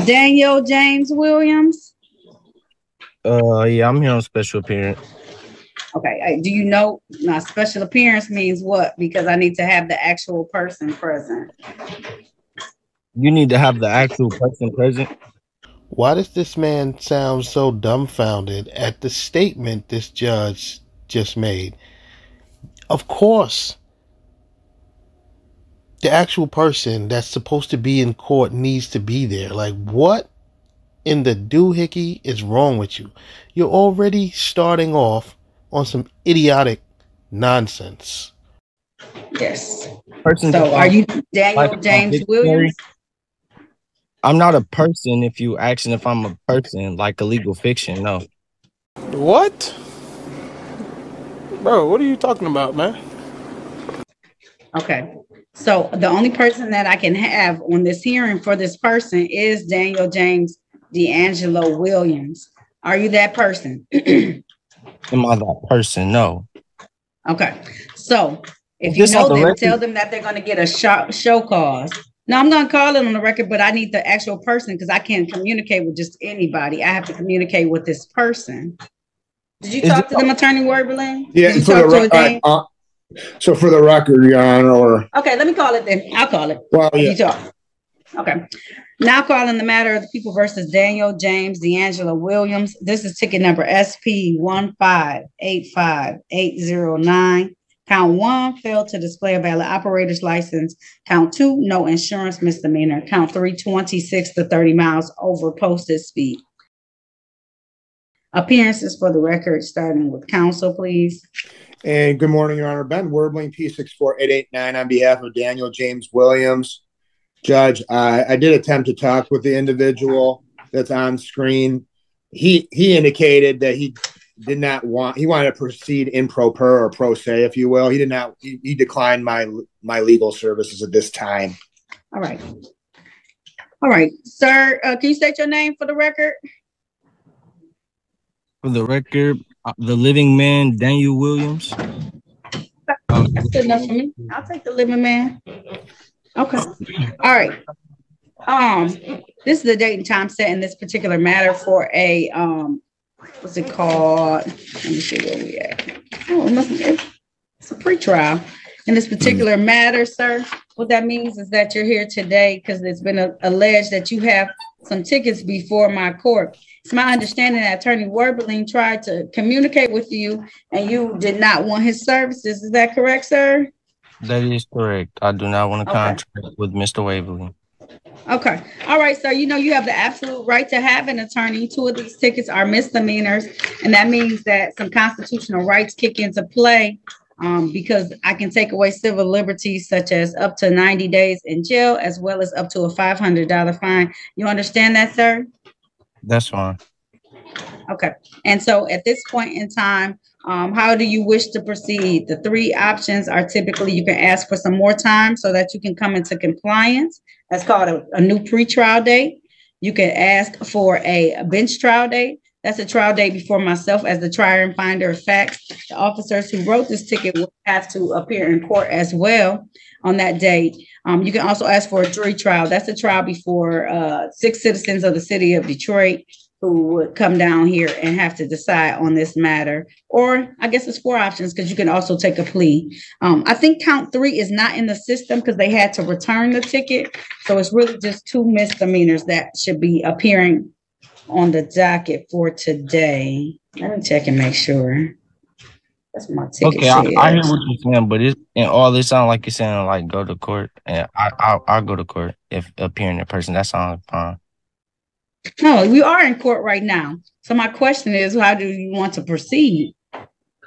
Daniel James Williams. Yeah, I'm here on special appearance. Okay. Do you know now special appearance means what? Because I need to have the actual person present. You need to have the actual person present. Why does this man sound so dumbfounded at the statement this judge just made? Of course, the actual person that's supposed to be in court needs to be there. Like, what in the doohickey is wrong with you? You're already starting off on some idiotic nonsense. Yes. So are you Daniel James Williams? I'm not a person if you asking if I'm a person, like a legal fiction, no. What? Bro, what are you talking about, man? Okay. So the only person that I can have on this hearing for this person is Daniel James D'Angelo Williams. Are you that person? Am I that person? No. Okay. So if you know them, tell them that they're going to get a show cause. No, I'm going to call it on the record, but I need the actual person because I can't communicate with just anybody. I have to communicate with this person. Did you talk to them, Attorney Werberling? Yeah, so for the record, Your Honor, or okay, let me call it then. I'll call it. Well, yeah. Okay. Now calling the matter of the people versus Daniel James D'Angelo Williams. This is ticket number SP 1585809. Count 1, failed to display a valid operator's license. Count 2, no insurance misdemeanor. Count 3, 26 to 30 miles over posted speed. Appearances for the record, starting with counsel, please. And good morning, Your Honor. Ben Werbeling, P64889 on behalf of Daniel James Williams. Judge, I did attempt to talk with the individual that's on screen. He indicated that he wanted to proceed in pro per or pro se, if you will. He declined my legal services at this time. All right. Sir, can you state your name for the record? For the record, the living man, Daniel Williams. That's good enough for me. I'll take the living man. Okay. All right. This is the date and time set in this particular matter for a what's it called? Let me see where we at. Oh, it's a pretrial. In this particular matter, sir, what that means is that you're here today because it's been alleged that you have some tickets before my court. It's my understanding that Attorney Werbeling tried to communicate with you and you did not want his services. Is that correct, sir? That is correct. I do not want to contract with Mr. Werbeling. Okay. All right, sir. You know, you have the absolute right to have an attorney. 2 of these tickets are misdemeanors, and that means that some constitutional rights kick into play because I can take away civil liberties such as up to 90 days in jail as well as up to a $500 fine. You understand that, sir? That's fine. Okay. And so at this point in time, how do you wish to proceed? The 3 options are typically you can ask for some more time so that you can come into compliance. That's called a new pretrial date. You can ask for a bench trial date. That's a trial date before myself as the trier and finder of facts. The officers who wrote this ticket will have to appear in court as well on that date. You can also ask for a jury trial. That's a trial before 6 citizens of the city of Detroit who would come down here and have to decide on this matter. Or I guess it's 4 options because you can also take a plea. I think count 3 is not in the system because they had to return the ticket. So it's really just 2 misdemeanors that should be appearing on the docket for today. Let me check and make sure. That's my ticket. Okay, I hear what you're saying, but all this sound like you're saying like go to court, and I'll go to court if appearing in person. That sounds fine. No, we are in court right now. So my question is, how do you want to proceed?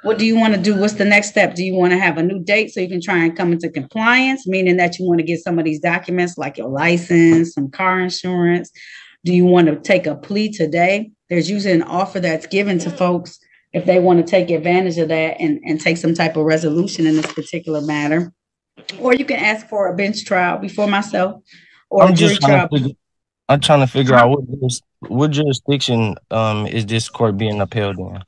What do you want to do? What's the next step? Do you want to have a new date so you can try and come into compliance, meaning that you want to get some of these documents like your license, some car insurance? Do you want to take a plea today? There's usually an offer that's given to folks if they want to take advantage of that and take some type of resolution in this particular matter. Or you can ask for a bench trial before myself or a jury trial. I'm trying to figure out what jurisdiction is this court being upheld in?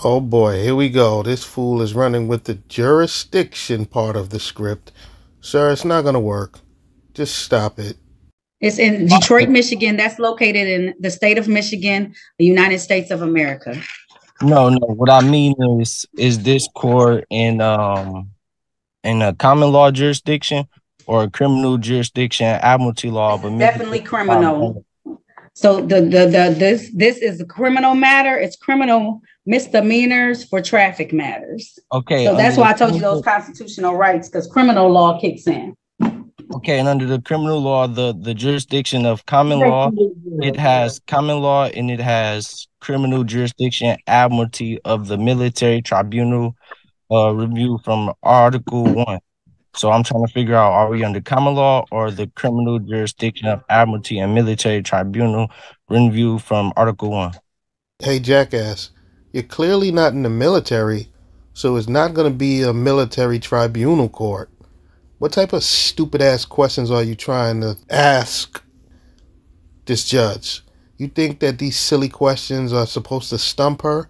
Oh boy, here we go. This fool is running with the jurisdiction part of the script. Sir, it's not going to work. Just stop it. It's in Detroit, Michigan. That's located in the state of Michigan, the United States of America. No, no. What I mean is this court in a common law jurisdiction or a criminal jurisdiction, admiralty law, but definitely criminal. So this is a criminal matter. It's criminal misdemeanors for traffic matters. Okay. So that's why I told you those constitutional rights, because criminal law kicks in. Okay, and under the criminal law, the jurisdiction of common law, it has common law and it has criminal jurisdiction, admiralty of the military tribunal review from Article 1. So I'm trying to figure out, are we under common law or the criminal jurisdiction of admiralty and military tribunal review from Article 1? Hey, jackass, you're clearly not in the military, so it's not going to be a military tribunal court. What type of stupid-ass questions are you trying to ask this judge? You think that these silly questions are supposed to stump her?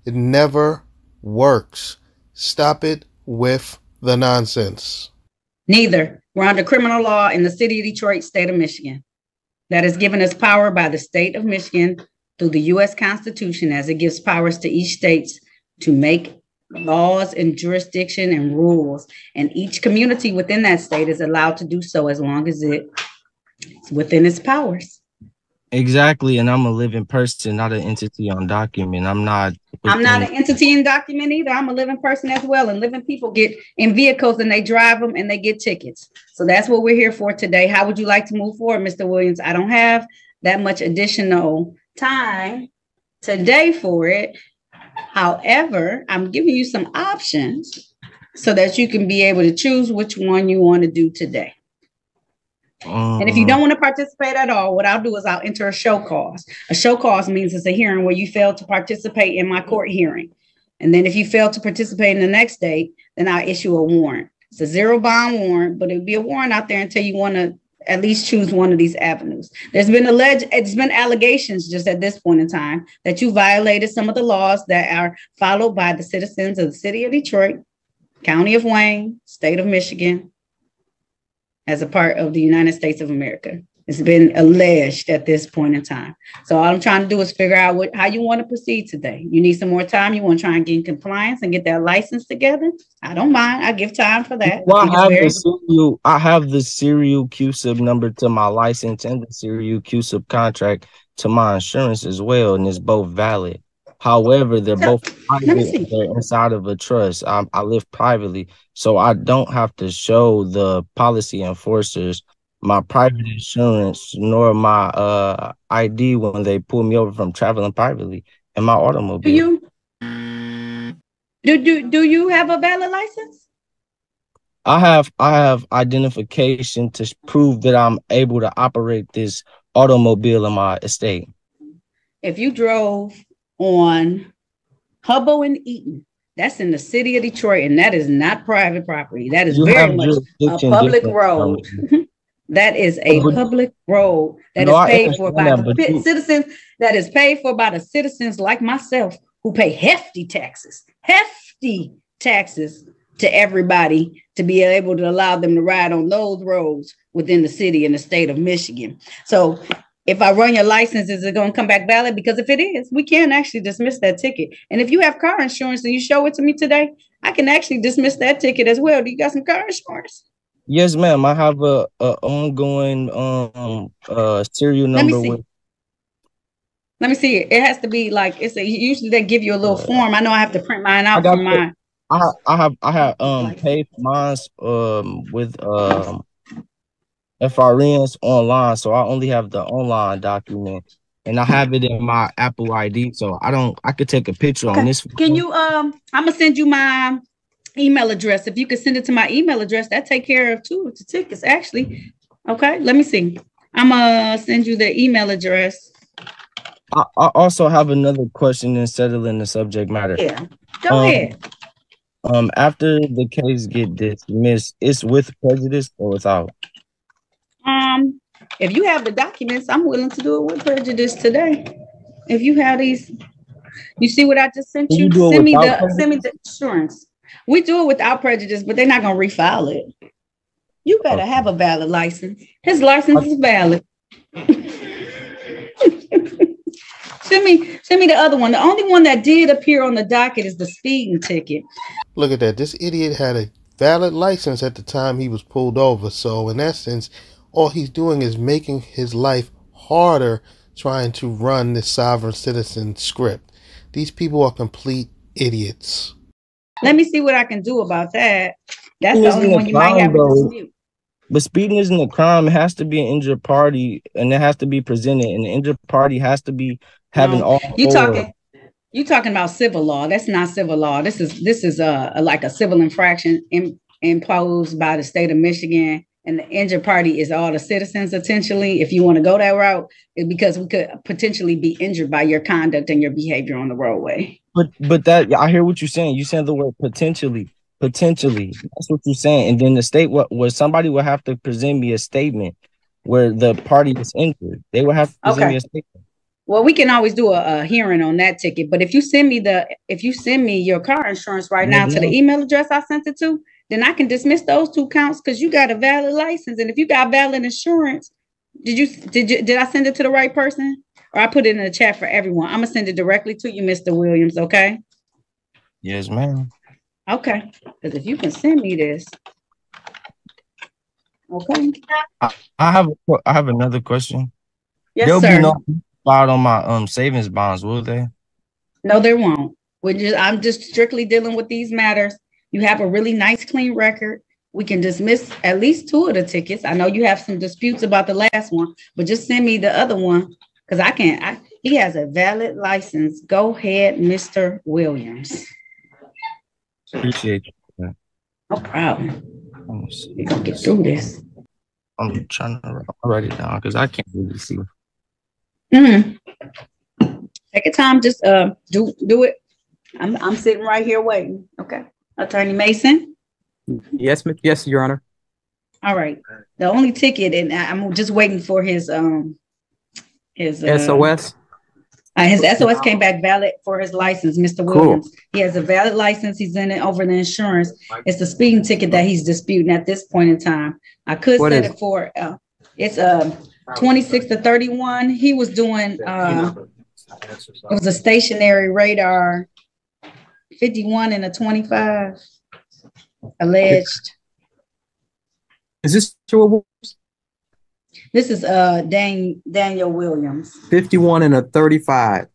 It never works. Stop it with the nonsense. Neither. We're under criminal law in the city of Detroit, state of Michigan. That is given us power by the state of Michigan through the U.S. Constitution, as it gives powers to each state to make laws and jurisdiction and rules, and each community within that state is allowed to do so as long as it's within its powers. Exactly, and I'm a living person, not an entity on document. I'm not an entity in document either. I'm a living person as well, and living people get in vehicles and they drive them and they get tickets. So that's what we're here for today. How would you like to move forward, Mr. Williams? I don't have that much additional time today for it. However, I'm giving you some options so that you can be able to choose which one you want to do today. And if you don't want to participate at all, what I'll do is I'll enter a show cause. A show cause means it's a hearing where you fail to participate in my court hearing. And then if you fail to participate in the next date, then I'll issue a warrant. It's a zero bond warrant, but it'll be a warrant out there until you want to at least choose one of these avenues. It's been allegations just at this point in time that you violated some of the laws that are followed by the citizens of the city of Detroit, county of Wayne, state of Michigan, as a part of the United States of America. It's been alleged at this point in time. So all I'm trying to do is figure out how you want to proceed today. You need some more time. You want to try and get in compliance and get that license together? I don't mind. I give time for that. Well, I have the serial QSIB number to my license and the serial QSIB contract to my insurance as well, and it's both valid. However, they're both private. They're inside of a trust. I live privately, so I don't have to show the policy enforcers my private insurance nor my ID when they pull me over from traveling privately in my automobile. Do you have a valid license? I have identification to prove that I'm able to operate this automobile in my estate. If you drove on Hubbo and Eaton, that's in the city of Detroit, and that is not private property. That is very much a public road. That is a public road that is paid for by the citizens. That is paid for by the citizens like myself who pay hefty taxes to everybody to be able to allow them to ride on those roads within the city and the state of Michigan. So if I run your license, is it going to come back valid? Because if it is, we can actually dismiss that ticket. And if you have car insurance and you show it to me today, I can actually dismiss that ticket as well. Do you got some car insurance? Yes, ma'am. I have a ongoing serial number. Let me see it. It has to be like usually they give you a little form. I know I have to print mine out for mine. I have paid mine with FRNs online, so I only have the online document, and I have it in my Apple ID. So I could take a picture on this. Can you I'm gonna send you my email address. If you could send it to my email address, that take care of two of the tickets actually. Okay, let me see. I'm gonna send you the email address. I also have another question in settling the subject matter. Yeah, go ahead. After the case get dismissed, it's with prejudice or without? If you have the documents, I'm willing to do it with prejudice today. If you have these, you see what I just sent you? Send me the insurance. We do it without prejudice, but they're not gonna refile it. You better have a valid license. His license is valid. Send me the other one. The only one that did appear on the docket is the speeding ticket. Look at that. This idiot had a valid license at the time he was pulled over. So in essence, all he's doing is making his life harder trying to run this sovereign citizen script. These people are complete idiots. Let me see what I can do about that. That's the only one you might have a dispute. But speeding isn't a crime. It has to be an injured party, and it has to be presented. And the injured party has to be having all. You talking about civil law? That's not civil law. This is like a civil infraction imposed by the state of Michigan, and the injured party is all the citizens. Essentially, if you want to go that route, because we could potentially be injured by your conduct and your behavior on the roadway. But that I hear what you're saying. You said the word potentially. Potentially, that's what you're saying. And then the state, where somebody will have to present me a statement where the party is injured. They will have to present me a statement. Well, we can always do a hearing on that ticket. But if you send me your car insurance right now to the email address I sent it to, then I can dismiss those 2 counts because you got a valid license. And if you got valid insurance, did I send it to the right person? Or I put it in the chat for everyone? I'm gonna send it directly to you, Mr. Williams. Okay. Yes, ma'am. Okay, because if you can send me this, okay. I have another question. Yes, There'll sir. be no spot on my savings bonds, will there? No, there won't. I'm just strictly dealing with these matters. You have a really nice, clean record. We can dismiss at least 2 of the tickets. I know you have some disputes about the last one, but just send me the other one because I can't. He has a valid license. Go ahead, Mr. Williams. Appreciate you. No problem. We're gonna get through this. I'm trying to write it down because I can't really see. Take your time. Just do it. I'm sitting right here waiting. Okay, Attorney Mason. Yes, Your Honor. All right. The only ticket, and I'm just waiting for his SOS. His SOS came back valid for his license, Mr. Williams. Cool. He has a valid license. He's in it over the insurance. It's the speeding ticket that he's disputing at this point in time. I could set it for it's 26 to 31. He was doing it was a stationary radar 51 and a 25 alleged. Is this your? This is Daniel Williams. 51 and a 35.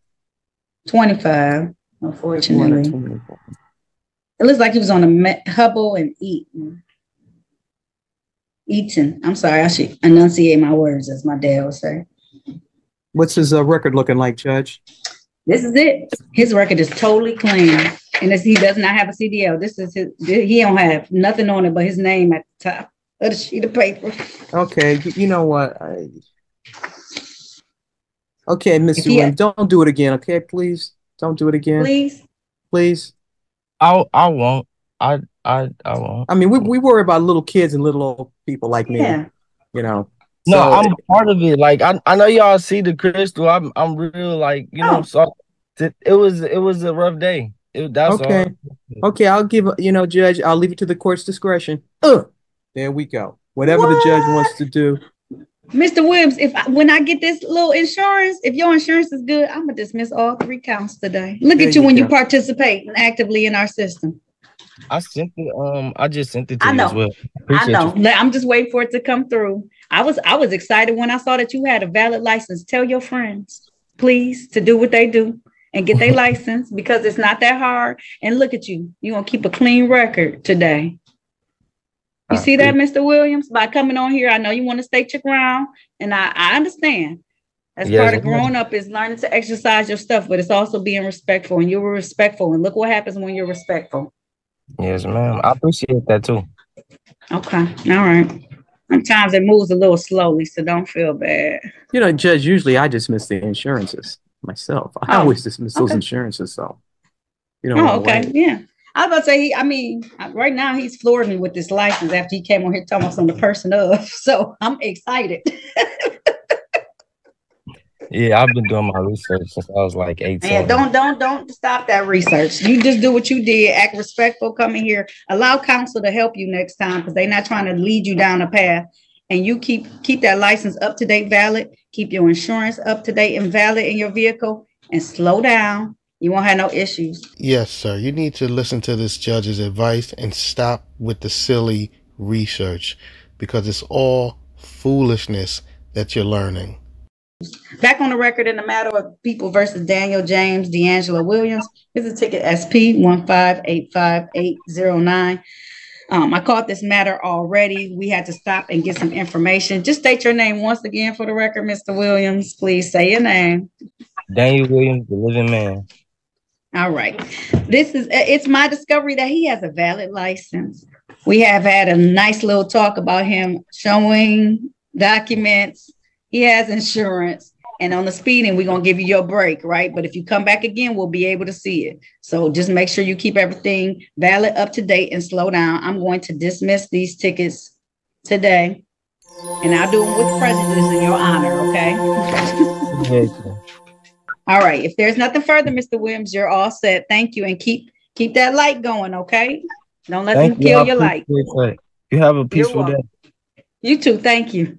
25, unfortunately. It looks like he was on a Hubble and Eaton. I'm sorry, I should enunciate my words, as my dad would say. What's his record looking like, Judge? This is it. His record is totally clean. And he does not have a CDL. This is he don't have nothing on it but his name at the top of the sheet of paper. Okay, you know what? Okay, Mr. Williams, don't do it again, okay? Please, don't do it again. Please. I won't. I won't. I mean, we worry about little kids and little old people like me. Yeah. You know. No, I'm a part of it. Like I know y'all see the crystal. I'm real, like, you know. So it was a rough day. That's okay. All. Okay, I'll give Judge. I'll leave it to the court's discretion. There we go. Whatever the judge wants to do. Mr. Williams, when I get this little insurance, if your insurance is good, I'm gonna dismiss all 3 counts today. Look at you when you participate actively in our system. I sent it. I just sent it to you as well. I know. I'm just waiting for it to come through. I was excited when I saw that you had a valid license. Tell your friends, please, to do what they do and get their license because it's not that hard. And look at you. You're gonna keep a clean record today. You see that, Mr. Williams? By coming on here, I know you want to state your ground, and I understand. That's part of growing up is learning to exercise your stuff, but it's also being respectful, and you were respectful. And look what happens when you're respectful. Yes, ma'am. I appreciate that too. Okay. All right. Sometimes it moves a little slowly, so don't feel bad. Judge, usually I dismiss the insurances myself. I always dismiss those insurances, so okay. Yeah. I was about to say, right now he's floored me with this license after he came on here talking about some of the person of. So I'm excited. Yeah, I've been doing my research since I was like 18. Man, don't stop that research. You just do what you did. Act respectful. Come in here. Allow counsel to help you next time because they're not trying to lead you down a path. And you keep that license up to date, valid. Keep your insurance up to date and valid in your vehicle. and slow down. You won't have no issues. Yes, sir. You need to listen to this judge's advice and stop with the silly research, because it's all foolishness that you're learning. Back on the record in the matter of People versus Daniel James D'Angelo Williams. This is ticket SP 1585809. I caught this matter already. We had to stop and get some information. Just state your name once again for the record, Mr. Williams. Please say your name. Daniel Williams, the living man. All right. It's my discovery that he has a valid license. We have had a nice little talk about him showing documents. He has insurance. And on the speeding, we're going to give you your break, right? But if you come back again, we'll be able to see it. So just make sure you keep everything valid, up to date, and slow down. I'm going to dismiss these tickets today. And I'll do them with prejudice in your honor, okay? All right. If there's nothing further, Mr. Williams, you're all set. Thank you. And keep that light going, okay? Don't let them kill your light. You have a peaceful day. You too. Thank you.